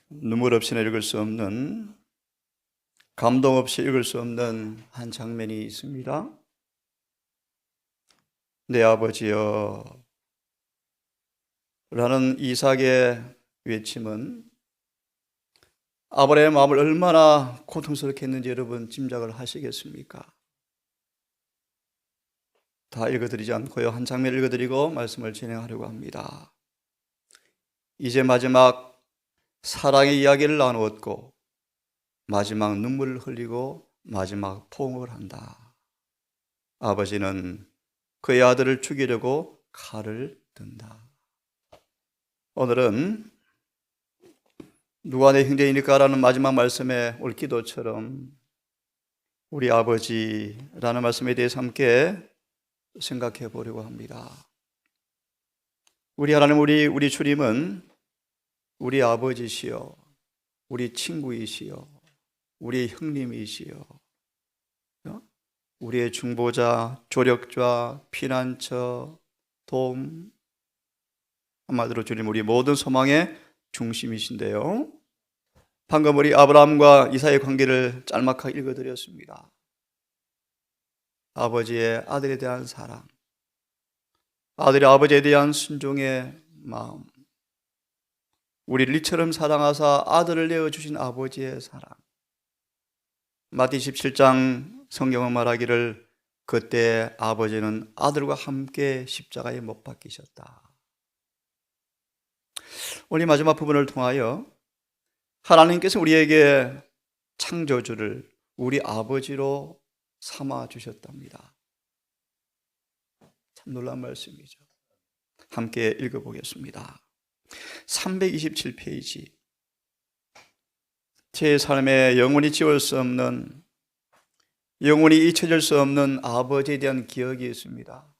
눈물 없이는 읽을 수 없는, 감동 없이 읽을 수 없는 한 장면이 있습니다. 내 아버지여 라는 이삭의 외침은 아브라함의 마음을 얼마나 고통스럽게 했는지 여러분 짐작을 하시겠습니까? 다 읽어드리지 않고요, 한 장면 읽어드리고 말씀을 진행하려고 합니다. 이제 마지막 사랑의 이야기를 나누었고 마지막 눈물을 흘리고 마지막 포옹을 한다. 아버지는 그의 아들을 죽이려고 칼을 든다. 오늘은 누가 내 형제이니까라는 마지막 말씀에 올 기도처럼 우리 아버지라는 말씀에 대해서 함께 생각해 보려고 합니다. 우리 하나님, 우리 주님은 우리 아버지시요, 우리 친구이시요, 우리의 형님이시요, 우리의 중보자, 조력자, 피난처, 도움, 한마디로 주님 우리 모든 소망의 중심이신데요, 방금 우리 아브라함과 이삭의 관계를 짤막하게 읽어드렸습니다. 아버지의 아들에 대한 사랑, 아들이 아버지에 대한 순종의 마음, 우리를 이처럼 사랑하사 아들을 내어주신 아버지의 사랑. 마태 17장 성경은 말하기를 그때 아버지는 아들과 함께 십자가에 못 박히셨다. 오늘 마지막 부분을 통하여 하나님께서 우리에게 창조주를 우리 아버지로 삼아 주셨답니다. 참 놀라운 말씀이죠. 함께 읽어보겠습니다. 327페이지. 제 삶에 영원히 지울 수 없는, 영원히 잊혀질 수 없는 아버지에 대한 기억이 있습니다.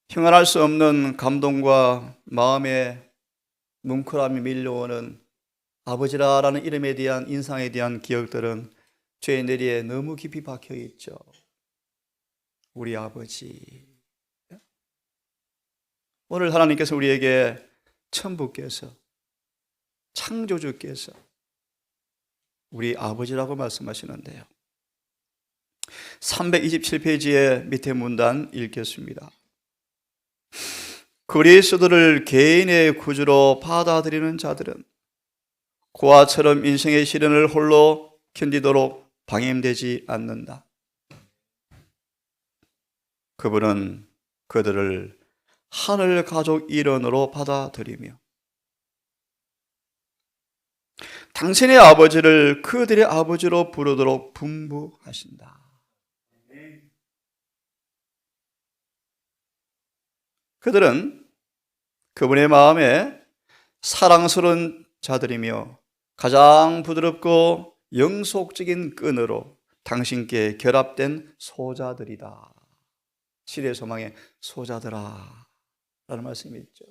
형언할 수 없는 감동과 마음의 뭉클함이 밀려오는 아버지라는 이름에 대한 인상에 대한 기억들은 제 뇌리에 너무 깊이 박혀 있죠. 우리 아버지. 오늘 하나님께서 우리에게 천부께서, 창조주께서 우리 아버지라고 말씀하시는데요, 327페이지의 밑에 문단 읽겠습니다. 그리스도를 개인의 구주로 받아들이는 자들은 고아처럼 인생의 시련을 홀로 견디도록 방임되지 않는다. 그분은 그들을 하늘 가족 일원으로 받아들이며 당신의 아버지를 그들의 아버지로 부르도록 분부하신다. 그들은 그분의 마음에 사랑스러운 자들이며 가장 부드럽고 영속적인 끈으로 당신께 결합된 소자들이다. 시대의 소망의 소자들아 라는 말씀이 있죠.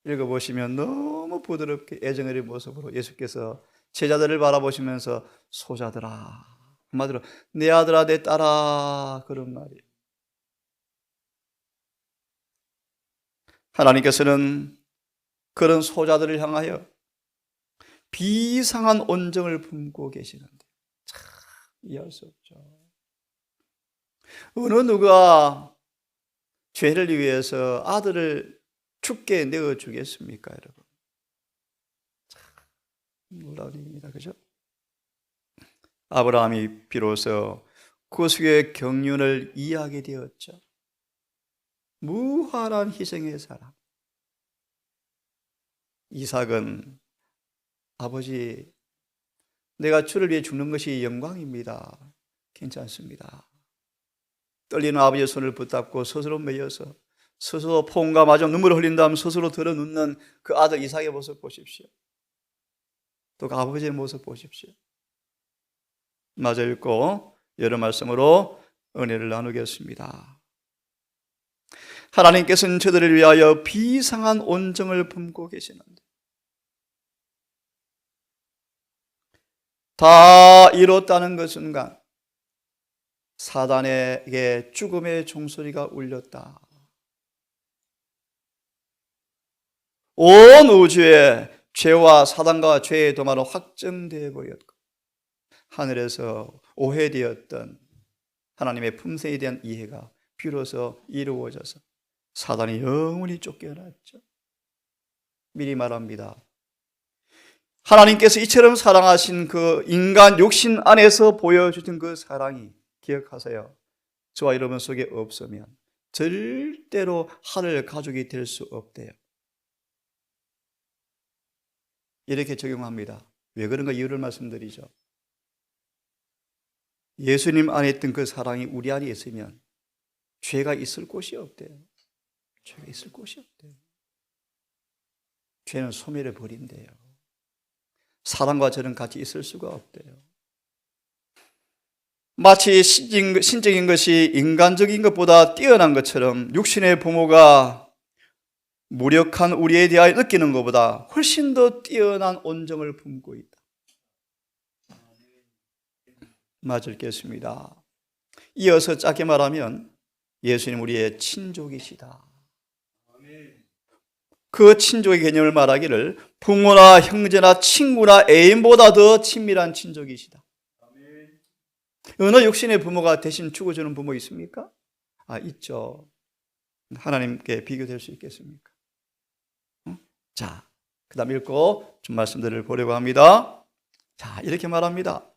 읽어보시면 너무 부드럽게 애정어린 모습으로 예수께서 제자들을 바라보시면서 소자들아, 한마디로 내 아들아 내 딸아, 그런 말이에요. 하나님께서는 그런 소자들을 향하여 비상한 온정을 품고 계시는데 참 이해할 수 없죠. 어느 누가 죄를 위해서 아들을 죽게 내어주겠습니까, 여러분? 참 놀라운 일입니다, 그죠? 아브라함이 비로소 구속의 경륜을 이해하게 되었죠. 무한한 희생의 사랑. 이삭은 아버지, 내가 주를 위해 죽는 것이 영광입니다. 괜찮습니다. 떨리는 아버지의 손을 붙잡고 스스로 매여서 스스로 포옹과 마저 눈물을 흘린 다음 스스로 들어눕는 그 아들 이삭의 모습 보십시오. 또 그 아버지의 모습 보십시오. 마저 읽고 여러 말씀으로 은혜를 나누겠습니다. 하나님께서는 저들을 위하여 비상한 온정을 품고 계시는데 다 이뤘다는 그 순간 사단에게 죽음의 종소리가 울렸다. 온 우주에 죄와 사단과 죄의 도마로 확정되어 버렸고 하늘에서 오해되었던 하나님의 품성에 대한 이해가 비로소 이루어져서 사단이 영원히 쫓겨났죠. 미리 말합니다. 하나님께서 이처럼 사랑하신 그 인간 육신 안에서 보여주신 그 사랑이 기억하세요. 저와 여러분 속에 없으면 절대로 하늘 가족이 될 수 없대요. 이렇게 적용합니다. 왜 그런가 이유를 말씀드리죠. 예수님 안에 있던 그 사랑이 우리 안에 있으면 죄가 있을 곳이 없대요. 죄가 있을 곳이 없대요. 죄는 소멸해 버린대요. 사랑과 저는 같이 있을 수가 없대요. 마치 신적인 것이 인간적인 것보다 뛰어난 것처럼 육신의 부모가 무력한 우리에 대하여 느끼는 것보다 훨씬 더 뛰어난 온정을 품고 있다. 맞을겠습니다. 이어서 짧게 말하면 예수님 우리의 친족이시다. 그 친족의 개념을 말하기를 부모나 형제나 친구나 애인보다 더 친밀한 친족이시다. 어느 육신의 부모가 대신 죽어주는 부모 있습니까? 있죠. 하나님께 비교될 수 있겠습니까? 자, 그 다음 읽고 좀 말씀들을 보려고 합니다. 자, 이렇게 말합니다.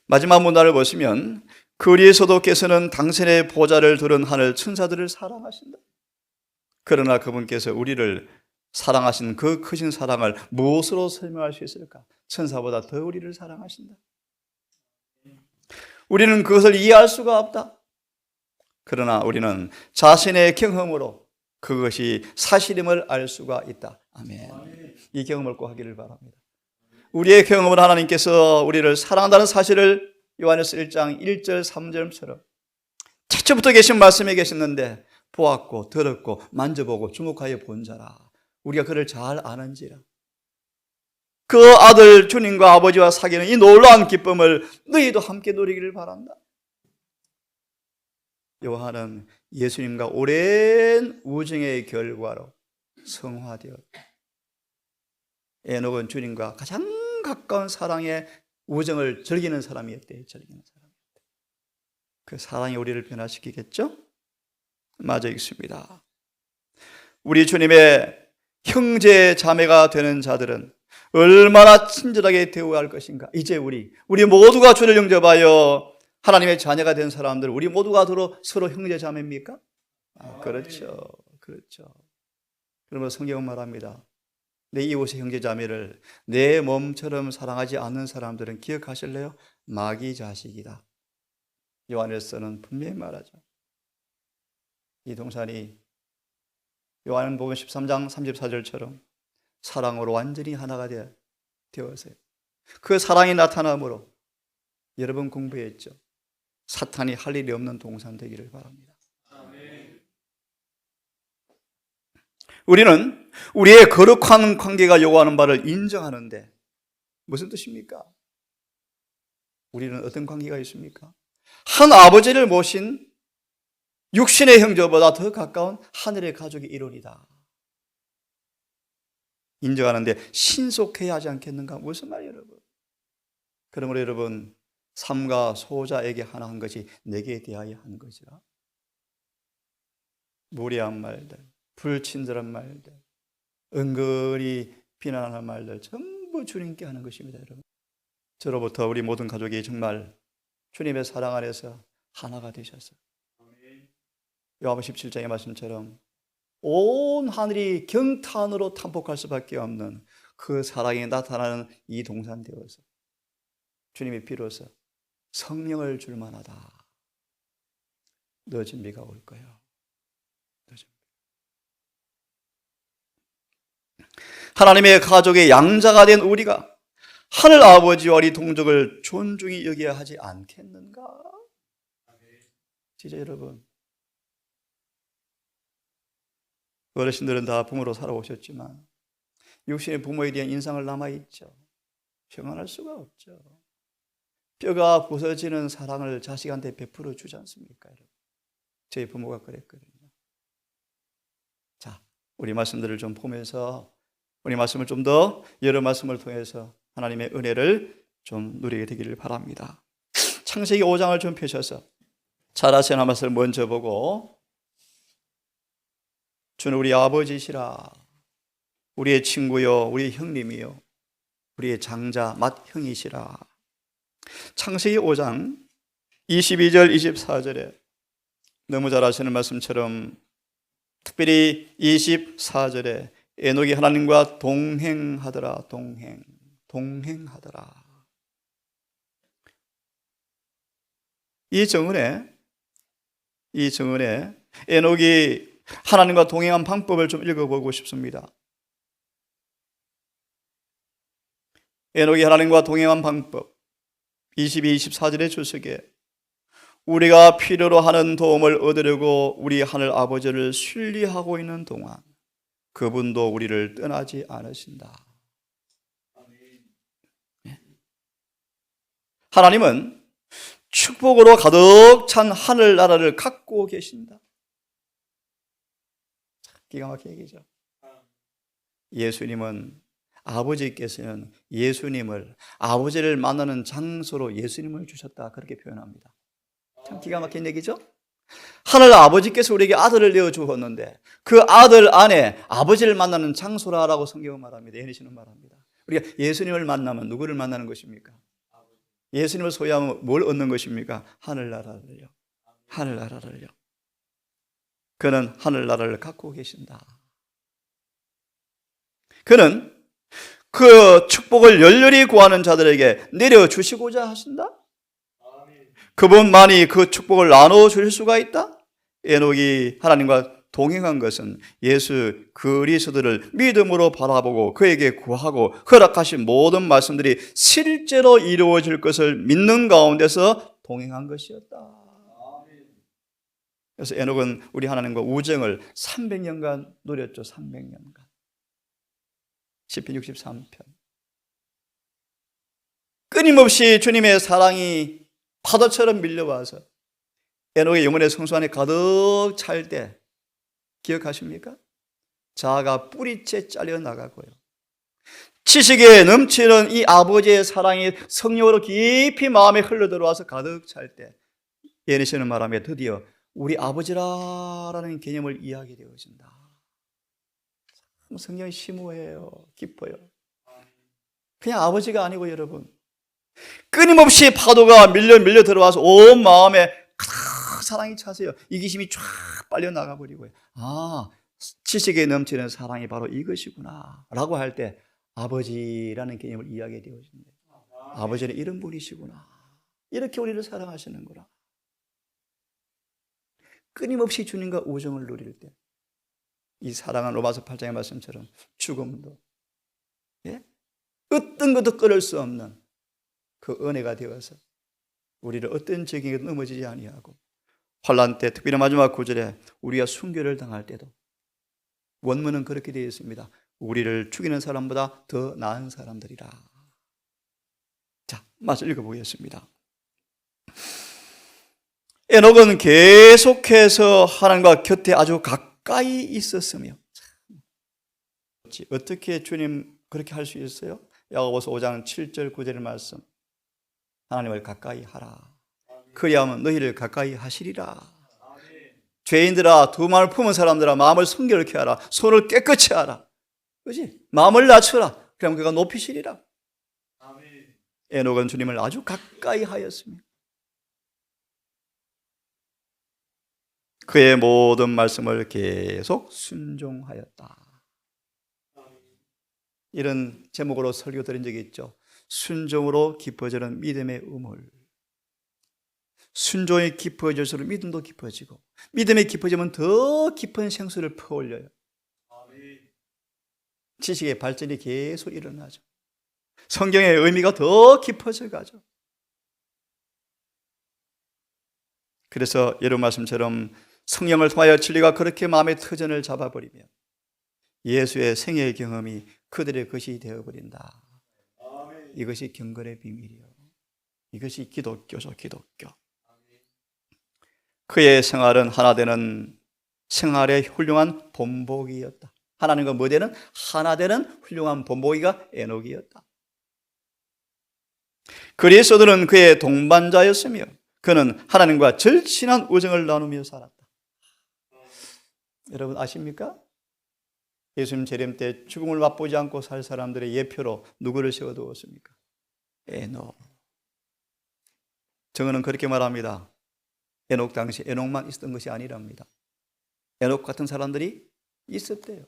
마지막 문단을 보시면 그리스도께서는 당신의 보좌를 두른 하늘 천사들을 사랑하신다. 그러나 그분께서 우리를 사랑하신 그 크신 사랑을 무엇으로 설명할 수 있을까? 천사보다 더 우리를 사랑하신다. 우리는 그것을 이해할 수가 없다. 그러나 우리는 자신의 경험으로 그것이 사실임을 알 수가 있다. 아멘. 이 경험을 꼭 하기를 바랍니다. 우리의 경험으로 하나님께서 우리를 사랑한다는 사실을 요한일서 1장 1절 3절처럼 최초부터 계신 말씀에 계셨는데 보았고 들었고 만져보고 주목하여 본 자라. 우리가 그를 잘 아는지라. 그 아들 주님과 아버지와 사귀는 이 놀라운 기쁨을 너희도 함께 누리기를 바란다. 요한은 예수님과 오랜 우정의 결과로 성화되었다. 에녹은 주님과 가장 가까운 사랑의 우정을 즐기는 사람이었대요. 그 사랑이 우리를 변화시키겠죠? 맞아 있습니다. 우리 주님의 형제 자매가 되는 자들은 얼마나 친절하게 대우해야 할 것인가. 이제 우리 모두가 주를 영접하여 하나님의 자녀가 된 사람들, 우리 모두가 서로 형제 자매입니까? 그렇죠. 그러면 성경은 말합니다. 내 이웃의 형제 자매를 내 몸처럼 사랑하지 않는 사람들은 기억하실래요? 마귀 자식이다. 요한일서는 분명히 말하죠. 이 동산이 요한복음 13장 34절처럼 사랑으로 완전히 하나가 되었어요. 그 사랑이 나타남으로 여러분 공부했죠. 사탄이 할 일이 없는 동산 되기를 바랍니다. 우리는 우리의 거룩한 관계가 요구하는 바를 인정하는데 무슨 뜻입니까? 우리는 어떤 관계가 있습니까? 한 아버지를 모신 육신의 형제보다 더 가까운 하늘의 가족의 일원이다. 인정하는데 신속해야 하지 않겠는가? 무슨 말이에요, 여러분? 그러므로 여러분, 삼가 소자에게 하나 한 것이 내게 대하여 한 것이라. 무례한 말들, 불친절한 말들, 은근히 비난하는 말들 전부 주님께 하는 것입니다, 여러분. 저로부터 우리 모든 가족이 정말 주님의 사랑 안에서 하나가 되셨어요. 요한복음 17장의 말씀처럼 온 하늘이 경탄으로 탄복할 수밖에 없는 그 사랑이 나타나는 이 동산 되어서 주님이 비로소 성령을 줄 만하다. 너 준비가 올 거예요. 하나님의 가족의 양자가 된 우리가 하늘 아버지와 우리 동족을 존중히 여겨야 하지 않겠는가? 진짜 여러분, 어르신들은 다 부모로 살아오셨지만 육신의 부모에 대한 인상을 남아있죠. 평안할 수가 없죠. 뼈가 부서지는 사랑을 자식한테 베풀어 주지 않습니까, 여러분? 저희 부모가 그랬거든요. 자, 우리 말씀들을 좀 보면서 우리 말씀을 좀 더 여러 말씀을 통해서 하나님의 은혜를 좀 누리게 되기를 바랍니다. 창세기 5장을 좀 펴셔서 잘 아시는 말씀을 먼저 보고, 주는 우리 아버지시라, 우리의 친구요, 우리의 형님이요, 우리의 장자 맏형이시라. 창세기 5장 22절 24절에 너무 잘 아시는 말씀처럼 특별히 24절에 에녹이 하나님과 동행하더라. 동행하더라. 이 정은에 에녹이 하나님과 동행한 방법을 좀 읽어보고 싶습니다. 에녹이 하나님과 동행한 방법 22, 24절의 주석에 우리가 필요로 하는 도움을 얻으려고 우리 하늘 아버지를 신뢰하고 있는 동안 그분도 우리를 떠나지 않으신다. 하나님은 축복으로 가득 찬 하늘나라를 갖고 계신다. 기가 막힌 얘기죠. 예수님은, 아버지께서는 예수님을, 아버지를 만나는 장소로 예수님을 주셨다, 그렇게 표현합니다. 참 기가 막힌 얘기죠. 하늘 아버지께서 우리에게 아들을 내어주었는데 그 아들 안에 아버지를 만나는 장소라라고 성경은 말합니다. 예니시는 말합니다. 우리가 예수님을 만나면 누구를 만나는 것입니까? 예수님을 소유하면 뭘 얻는 것입니까? 하늘나라를요. 하늘나라를요. 그는 하늘나라를 갖고 계신다. 그는 그 축복을 열렬히 구하는 자들에게 내려주시고자 하신다. 그분만이 그 축복을 나눠주실 수가 있다. 에녹이 하나님과 동행한 것은 예수 그리스도를 믿음으로 바라보고 그에게 구하고 허락하신 모든 말씀들이 실제로 이루어질 것을 믿는 가운데서 동행한 것이었다. 그래서 에녹은 우리 하나님과 우정을 300년간 누렸죠. 300년간. 시편 63편. 끊임없이 주님의 사랑이 파도처럼 밀려와서 에녹의 영혼의 성소 안에 가득 찰 때 기억하십니까? 자아가 뿌리째 잘려 나가고요. 지식에 넘치는 이 아버지의 사랑이 성령으로 깊이 마음에 흘러들어와서 가득 찰 때 예니시는 말하며 드디어 우리 아버지라는 개념을 이해하게 되어진다. 성경이 심오해요. 깊어요. 그냥 아버지가 아니고 여러분, 끊임없이 파도가 밀려 들어와서 온 마음에 가득 사랑이 차세요. 이기심이 쫙 빨려 나가버리고요. 아, 지식에 넘치는 사랑이 바로 이것이구나 라고 할 때 아버지라는 개념을 이해하게 되어진다. 아버지는 이런 분이시구나. 이렇게 우리를 사랑하시는구나. 끊임없이 주님과 우정을 누릴 때 이 사랑은 로마서 8장의 말씀처럼 죽음도, 어떤 것도 끊을 수 없는 그 은혜가 되어서 우리를 어떤 적에게 넘어지지 아니하고, 환난 때 특별히 마지막 구절에 우리가 순교를 당할 때도 원문은 그렇게 되어 있습니다. 우리를 죽이는 사람보다 더 나은 사람들이라. 자, 말씀 읽어보겠습니다. 에녹은 계속해서 하나님과 곁에 아주 가까이 있었으며, 어떻게 주님 그렇게 할 수 있어요? 야고보서 5장 7절 9절의 말씀, 하나님을 가까이 하라. 그리하면 너희를 가까이 하시리라. 죄인들아, 두 마음을 품은 사람들아, 마음을 성결케 하라. 손을 깨끗이 하라. 그렇지? 마음을 낮춰라. 그러면 그가 높이시리라. 에녹은 주님을 아주 가까이 하였으며 그의 모든 말씀을 계속 순종하였다. 이런 제목으로 설교 드린 적이 있죠. 순종으로 깊어지는 믿음의 우물. 순종이 깊어질수록 믿음도 깊어지고, 믿음이 깊어지면 더 깊은 생수를 퍼올려요. 지식의 발전이 계속 일어나죠. 성경의 의미가 더 깊어져 가죠. 그래서 여러분 말씀처럼 성령을 통하여 진리가 그렇게 마음의 터전을 잡아버리면 예수의 생애의 경험이 그들의 것이 되어버린다. 이것이 경건의 비밀이요. 이것이 기독교죠, 기독교. 그의 생활은 하나 되는 생활의 훌륭한 본보기였다. 하나님과 뭐 되는? 하나 되는 훌륭한 본보기가 에녹이었다. 그리스도는 그의 동반자였으며 그는 하나님과 절친한 우정을 나누며 살았다. 여러분 아십니까? 예수님 재림 때 죽음을 맛보지 않고 살 사람들의 예표로 누구를 세워두었습니까? 에녹. 저는 그렇게 말합니다. 에녹 당시 에녹만 있었던 것이 아니랍니다. 에녹 같은 사람들이 있었대요.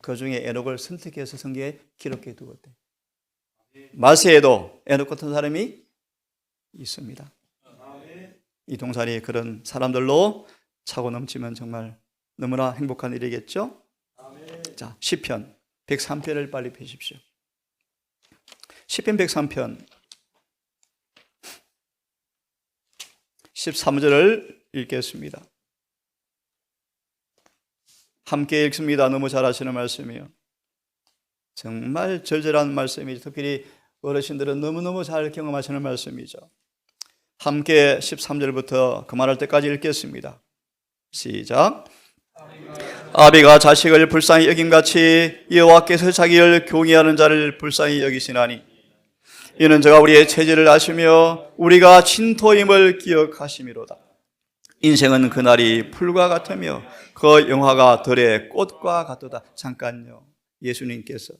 그 중에 에녹을 선택해서 성경에 기록해 두었대요. 마세에도 에녹 같은 사람이 있습니다. 이 동산이 그런 사람들로 차고 넘치면 정말 너무나 행복한 일이겠죠? 자, 시편 103편을 빨리 펴십시오. 시편 103편 13절을 읽겠습니다. 함께 읽습니다. 너무 잘하시는 말씀이에요. 정말 절절한 말씀이죠. 특별히 어르신들은 너무너무 잘 경험하시는 말씀이죠. 함께 13절부터 그만할 때까지 읽겠습니다. 시작. 아비가 자식을 불쌍히 여김같이 여호와께서 자기를 교훈하는 자를 불쌍히 여기시나니 이는 저가 우리의 체질을 아시며 우리가 진토임을 기억하심이로다. 인생은 그날이 풀과 같으며 그 영화가 들의 꽃과 같도다. 잠깐요. 예수님께서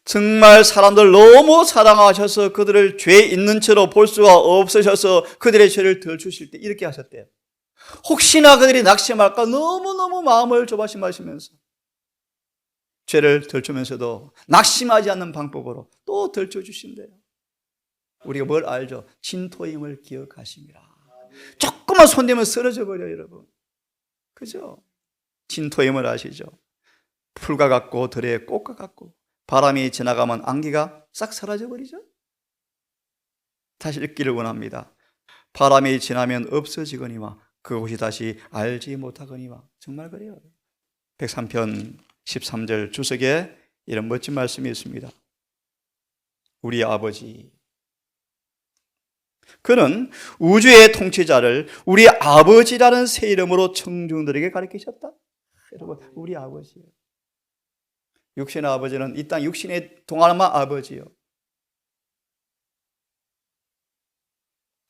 정말 사람들 너무 사랑하셔서 그들을 죄 있는 채로 볼 수가 없으셔서 그들의 죄를 덜 주실 때 이렇게 하셨대요. 혹시나 그들이 낙심할까 너무너무 마음을 조바심하시면서 죄를 덜 주면서도 낙심하지 않는 방법으로 또 덜 주신대요. 우리가 뭘 알죠? 진토임을 기억하심이라. 조금만 손대면 쓰러져 버려요, 여러분. 그죠? 진토임을 아시죠? 풀과 같고 들의 꽃과 같고 바람이 지나가면 안개가 싹 사라져 버리죠? 다시 읽기를 원합니다. 바람이 지나면 없어지거니와 그곳이 다시 알지 못하거니와. 정말 그래요. 103편 13절 주석에 이런 멋진 말씀이 있습니다. 우리 아버지, 그는 우주의 통치자를 우리 아버지라는 새 이름으로 청중들에게 가르치셨다. 여러분, 우리 아버지요. 육신의 아버지는 이 땅 육신의 동안만 아버지요.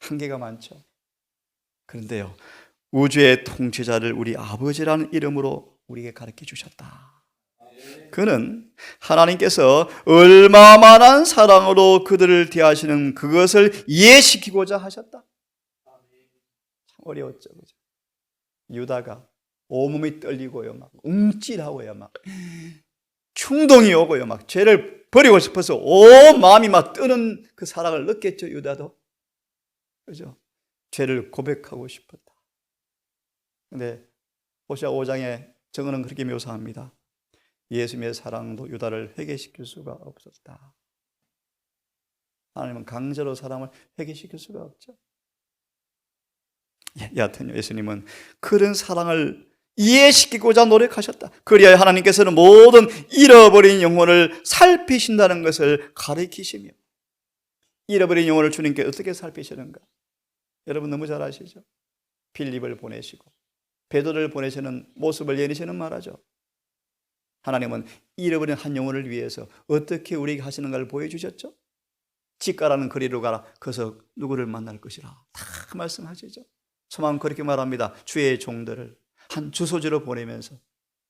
한계가 많죠. 그런데요, 우주의 통치자를 우리 아버지라는 이름으로 우리에게 가르쳐 주셨다. 그는 하나님께서 얼마만한 사랑으로 그들을 대하시는 그것을 이해시키고자 하셨다. 참 어려웠죠. 그죠? 유다가 온몸이 떨리고요, 막 움찔하고요, 막 충동이 오고요, 막 죄를 버리고 싶어서 온 마음이 막 뜨는 그 사랑을 느꼈죠, 유다도. 그죠? 죄를 고백하고 싶었다. 근데 호시아 5장에 정언은 그렇게 묘사합니다. 예수님의 사랑도 유다를 회개시킬 수가 없었다. 하나님은 강제로 사람을 회개시킬 수가 없죠. 여하튼 예수님은 그런 사랑을 이해시키고자 노력하셨다. 그리하여 하나님께서는 모든 잃어버린 영혼을 살피신다는 것을 가르치시며, 잃어버린 영혼을 주님께 어떻게 살피시는가? 여러분 너무 잘 아시죠? 빌립을 보내시고 베드로를 보내시는 모습을 예리시는 말하죠. 하나님은 잃어버린 한 영혼을 위해서 어떻게 우리에게 하시는가를 보여주셨죠. 집가라는 거리로 가라. 거기서 누구를 만날 것이라 다 말씀하시죠. 소망은 그렇게 말합니다. 주의 종들을 한 주소지로 보내면서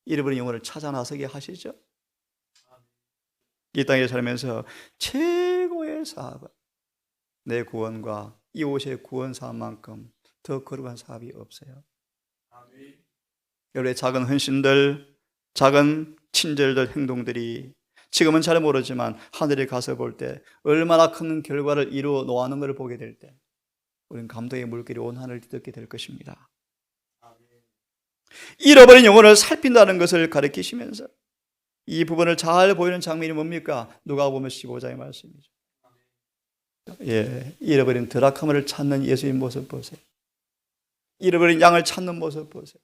잃어버린 영혼을 찾아 나서게 하시죠. 이 땅에 살면서 최고의 사업은 내 구원과 이웃의 구원 사업만큼 더 거룩한 사업이 없어요. 여러분의 작은 헌신들, 작은 친절들, 행동들이 지금은 잘 모르지만 하늘에 가서 볼 때 얼마나 큰 결과를 이루어 놓아놓은 것을 보게 될 때 우리는 감동의 물길이 온 하늘을 뒤덮게 될 것입니다. 잃어버린 영혼을 살핀다는 것을 가르치시면서 이 부분을 잘 보이는 장면이 뭡니까? 누가복음 15장의 말씀이죠. 잃어버린 드라크마를 찾는 예수의 모습 보세요. 잃어버린 양을 찾는 모습 보세요.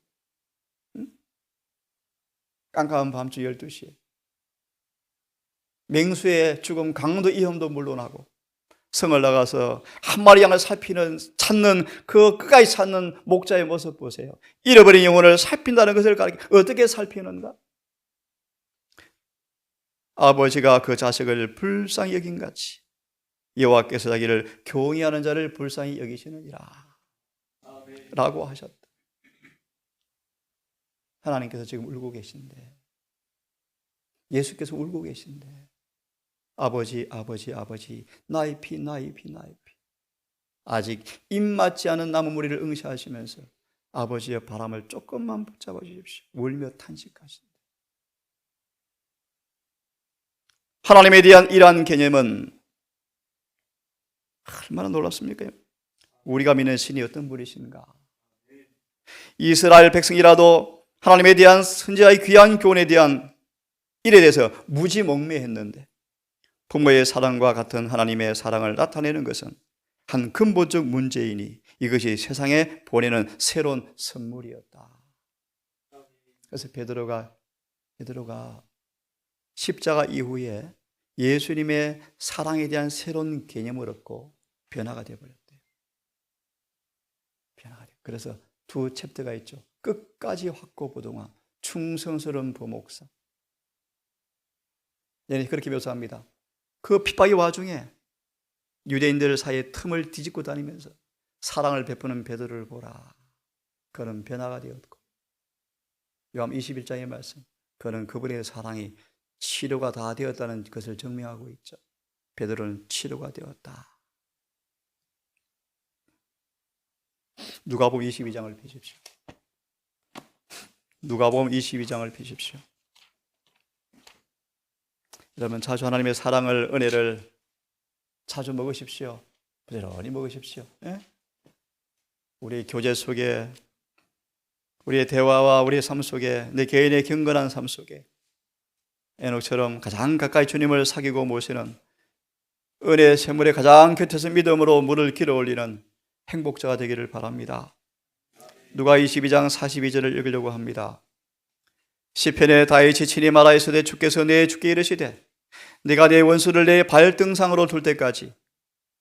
깜깜한 밤중 12시에 맹수의 죽음, 강도 위험도 물론하고 성을 나가서 한 마리 양을 찾는 그 끝까지 찾는 목자의 모습 보세요. 잃어버린 영혼을 살핀다는 것을 어떻게 살피는가? 아버지가 그 자식을 불쌍히 여긴 같이 여호와께서 자기를 교훈하는 자를 불쌍히 여기시느니라 라고 하셨다. 하나님께서 지금 울고 계신데, 예수께서 울고 계신데, 아버지, 아버지, 아버지, 나의 피, 나의 피, 나의 피. 아직 입맞지 않은 나무 무리를 응시하시면서 아버지의 바람을 조금만 붙잡아 주십시오. 울며 탄식하신다. 하나님에 대한 이러한 개념은 얼마나 놀랍습니까? 우리가 믿는 신이 어떤 분이신가? 이스라엘 백성이라도 하나님에 대한 선지자의 귀한 교훈에 대한 일에 대해서 무지몽매했는데, 부모의 사랑과 같은 하나님의 사랑을 나타내는 것은 한 근본적 문제이니 이것이 세상에 보내는 새로운 선물이었다. 그래서 베드로가 십자가 이후에 예수님의 사랑에 대한 새로운 개념을 얻고 변화가 되어버렸대요. 그래서 두 챕터가 있죠. 끝까지 확고부동한 충성스러운 부목사. 네, 그렇게 묘사합니다. 그 핍박의 와중에 유대인들 사이에 틈을 뒤집고 다니면서 사랑을 베푸는 베드로를 보라. 그는 변화가 되었고, 요한 21장의 말씀, 그는 그분의 사랑이 치료가 다 되었다는 것을 증명하고 있죠. 베드로는 치료가 되었다. 누가복음 22장을 펴십시오. 누가복음 22장을 펴십시오. 여러분, 자주 하나님의 사랑을, 은혜를 자주 먹으십시오. 부지런히 먹으십시오. 예? 우리 교제 속에, 우리의 대화와 우리의 삶 속에, 내 개인의 경건한 삶 속에 에녹처럼 가장 가까이 주님을 사귀고 모시는, 은혜의 샘물에 가장 곁에서 믿음으로 물을 길어 올리는 행복자가 되기를 바랍니다. 누가 22장 42절을 읽으려고 합니다. 시편에 다윗이 친히 말하였으되 주께서 내 주께 이르시되 네가 내 원수를 내 발등상으로 둘 때까지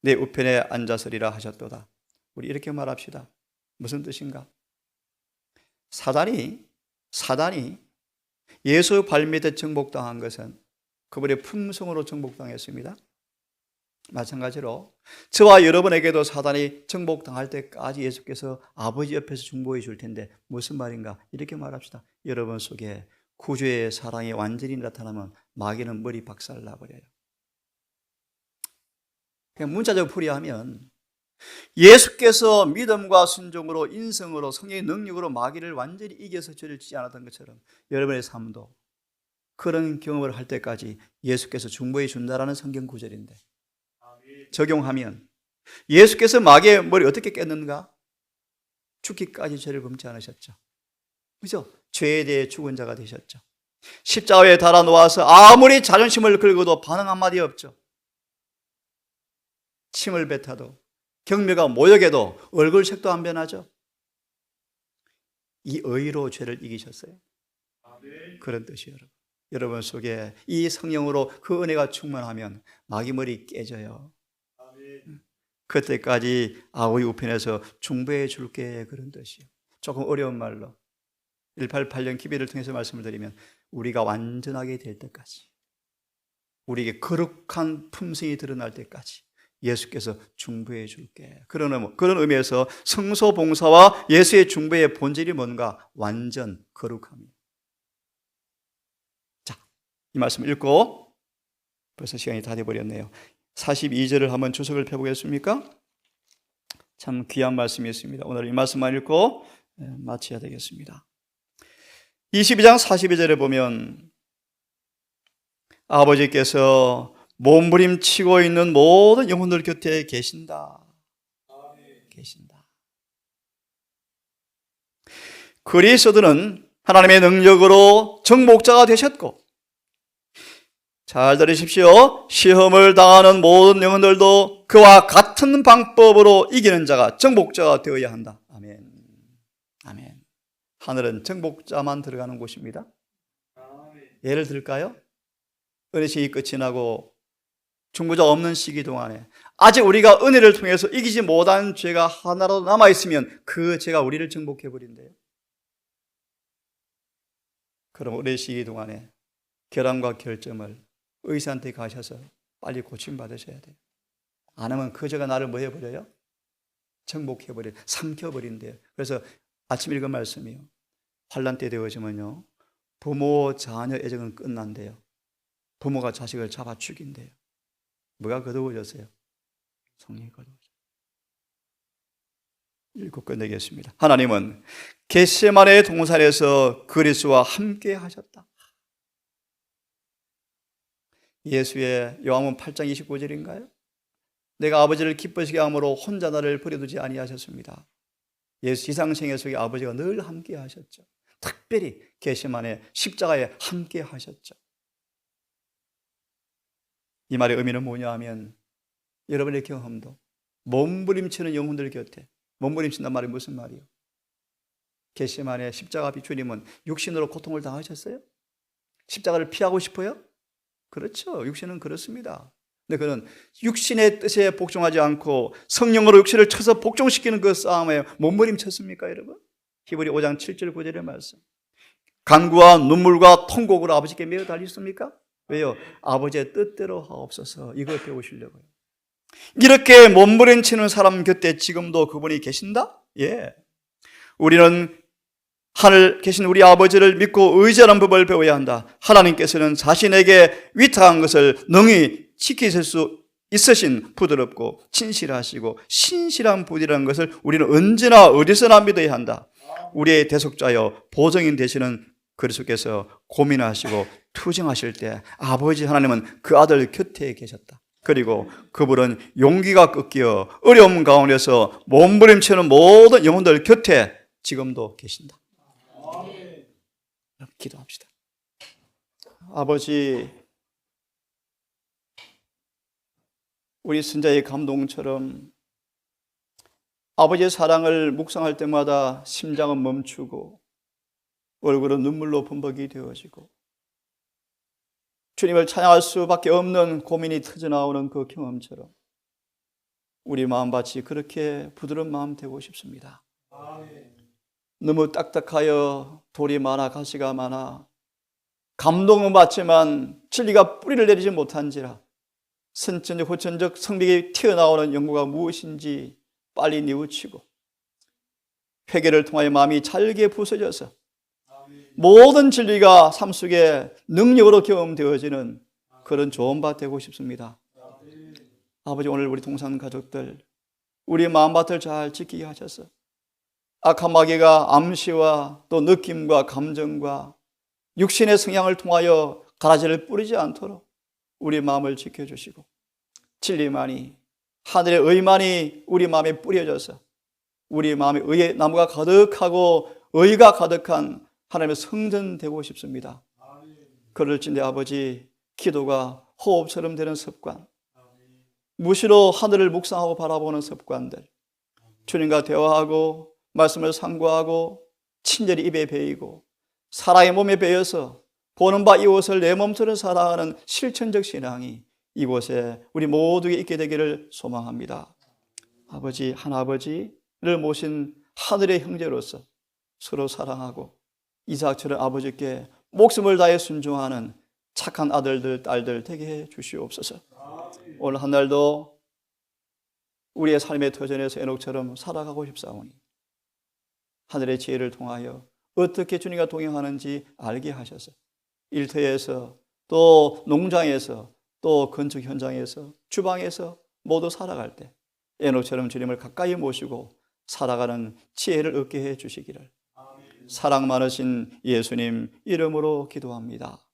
내 우편에 앉았으리라 하셨도다. 우리 이렇게 말합시다. 무슨 뜻인가? 사단이 예수 발밑에 정복당한 것은 그분의 품성으로 정복당했습니다. 마찬가지로 저와 여러분에게도 사단이 정복당할 때까지 예수께서 아버지 옆에서 중보해 줄 텐데, 무슨 말인가? 이렇게 말합시다. 여러분 속에 구주의 사랑이 완전히 나타나면 마귀는 머리 박살 나버려요. 그냥 문자적으로 풀이하면 예수께서 믿음과 순종으로, 인성으로, 성령의 능력으로 마귀를 완전히 이겨서 죄를 지지 않았던 것처럼 여러분의 삶도 그런 경험을 할 때까지 예수께서 중보해 준다라는 성경 구절인데, 적용하면 예수께서 마귀의 머리 어떻게 깼는가? 죽기까지 죄를 범치 않으셨죠. 그죠? 죄에 대해 죽은 자가 되셨죠. 십자가에 달아 놓아서 아무리 자존심을 긁어도 반응 한마디 없죠. 침을 뱉어도, 경멸과 모욕에도 얼굴색도 안 변하죠. 이 의로 죄를 이기셨어요. 그런 뜻이에요. 여러분 속에 이 성령으로 그 은혜가 충만하면 마귀 머리 깨져요. 그때까지 아우의 우편에서 중보해 줄게, 그런 뜻이에요. 조금 어려운 말로 188년 기별을 통해서 말씀을 드리면, 우리가 완전하게 될 때까지, 우리에게 거룩한 품성이 드러날 때까지 예수께서 중보해 줄게. 그런 의미에서 성소봉사와 예수의 중보의 본질이 뭔가? 완전 거룩함이에요. 자, 이 말씀을 읽고 벌써 시간이 다 돼버렸네요. 42절을 한번 주석을 펴보겠습니까? 참 귀한 말씀이었습니다. 오늘 이 말씀만 읽고 마쳐야 되겠습니다. 22장 42절에 보면 아버지께서 몸부림치고 있는 모든 영혼들 곁에 계신다. 계신다. 그리스도는 하나님의 능력으로 정복자가 되셨고, 잘 들으십시오. 시험을 당하는 모든 영혼들도 그와 같은 방법으로 이기는 자가, 정복자가 되어야 한다. 아멘. 아멘. 하늘은 정복자만 들어가는 곳입니다. 예를 들까요? 은혜식이 끝이 나고 중보자 없는 시기 동안에 아직 우리가 은혜를 통해서 이기지 못한 죄가 하나라도 남아있으면 그 죄가 우리를 정복해버린대요. 그럼 은혜 시기 동안에 결함과 결점을 의사한테 가셔서 빨리 고침받으셔야 돼요. 안 하면 그 죄가 나를 뭐 해버려요? 정복해버려요. 삼켜버린대요. 그래서 아침 읽은 말씀이요, 환난 때 되어지면요, 부모 자녀 애정은 끝난대요. 부모가 자식을 잡아 죽인대요. 뭐가 거두어졌어요? 성령이 거두어졌어요. 읽고 끝내겠습니다. 하나님은 겟세마네 동산에서 그리스도와 함께 하셨다. 예수의 요한복음 8장 29절인가요? 내가 아버지를 기쁘시게 함으로 혼자 나를 버려두지 아니하셨습니다. 예수 지상생애 속에 아버지가 늘 함께 하셨죠. 특별히 겟세마네 십자가에 함께 하셨죠. 이 말의 의미는 뭐냐 하면, 여러분의 경험도 몸부림치는 영혼들 곁에, 몸부림친단 말이 무슨 말이에요? 겟세마네 십자가 앞에 주님은 육신으로 고통을 당하셨어요? 십자가를 피하고 싶어요? 그렇죠. 육신은 그렇습니다. 근데 그는 육신의 뜻에 복종하지 않고 성령으로 육신을 쳐서 복종시키는 그 싸움에 몸부림쳤습니까, 여러분? 히브리 5장 7절 9절의 말씀. 간구와 눈물과 통곡으로 아버지께 매어 달렸습니까? 왜요? 아버지의 뜻대로 하옵소서. 이걸 배우시려고요. 이렇게 몸부림치는 사람 곁에 지금도 그분이 계신다? 예. 우리는 하늘 계신 우리 아버지를 믿고 의지하는 법을 배워야 한다. 하나님께서는 자신에게 위탁한 것을 능히 지키실 수 있으신 부드럽고 진실하시고 신실한 분이라는 것을 우리는 언제나 어디서나 믿어야 한다. 우리의 대속자여 보증인 되시는 그리스도께서 고민하시고 투정하실 때 아버지 하나님은 그 아들 곁에 계셨다. 그리고 그분은 용기가 꺾여 어려움 가운데서 몸부림치는 모든 영혼들 곁에 지금도 계신다. 기도합시다. 아버지, 우리 선자의 감동처럼 아버지의 사랑을 묵상할 때마다 심장은 멈추고 얼굴은 눈물로 범벅이 되어지고 주님을 찬양할 수밖에 없는 고민이 터져나오는 그 경험처럼 우리 마음밭이 그렇게 부드러운 마음 되고 싶습니다. 너무 딱딱하여 돌이 많아 가시가 많아 감동은 받지만 진리가 뿌리를 내리지 못한지라 선천적 후천적 성벽이 튀어나오는 연구가 무엇인지 빨리 뉘우치고 회개를 통하여 마음이 잘게 부서져서 모든 진리가 삶 속에 능력으로 경험되어지는 그런 좋은 밭 되고 싶습니다. 아버지, 오늘 우리 동산 가족들 우리 마음밭을 잘 지키게 하셔서 악한 마귀가 암시와 또 느낌과 감정과 육신의 성향을 통하여 가라지를 뿌리지 않도록 우리 마음을 지켜주시고 진리만이, 하늘의 의만이 우리 마음에 뿌려져서 우리 마음에 의의 나무가 가득하고 의가 가득한 하나님의 성전 되고 싶습니다. 그럴진데 아버지, 기도가 호흡처럼 되는 습관, 무시로 하늘을 묵상하고 바라보는 습관들, 주님과 대화하고 말씀을 상고하고 친절히 입에 베이고 사랑의 몸에 베어서 보는 바 이웃을 내 몸처럼 사랑하는 실천적 신앙이 이곳에 우리 모두에 있게 되기를 소망합니다. 아버지, 하나아버지를 모신 하늘의 형제로서 서로 사랑하고 이삭처럼 아버지께 목숨을 다해 순종하는 착한 아들들, 딸들 되게 해 주시옵소서. 오늘 한 날도 우리의 삶의 터전에서 에녹처럼 살아가고 싶사오니 하늘의 지혜를 통하여 어떻게 주님과 동행하는지 알게 하셔서 일터에서 또 농장에서 또 건축 현장에서 주방에서 모두 살아갈 때 에녹처럼 주님을 가까이 모시고 살아가는 지혜를 얻게 해 주시기를 사랑 많으신 예수님 이름으로 기도합니다.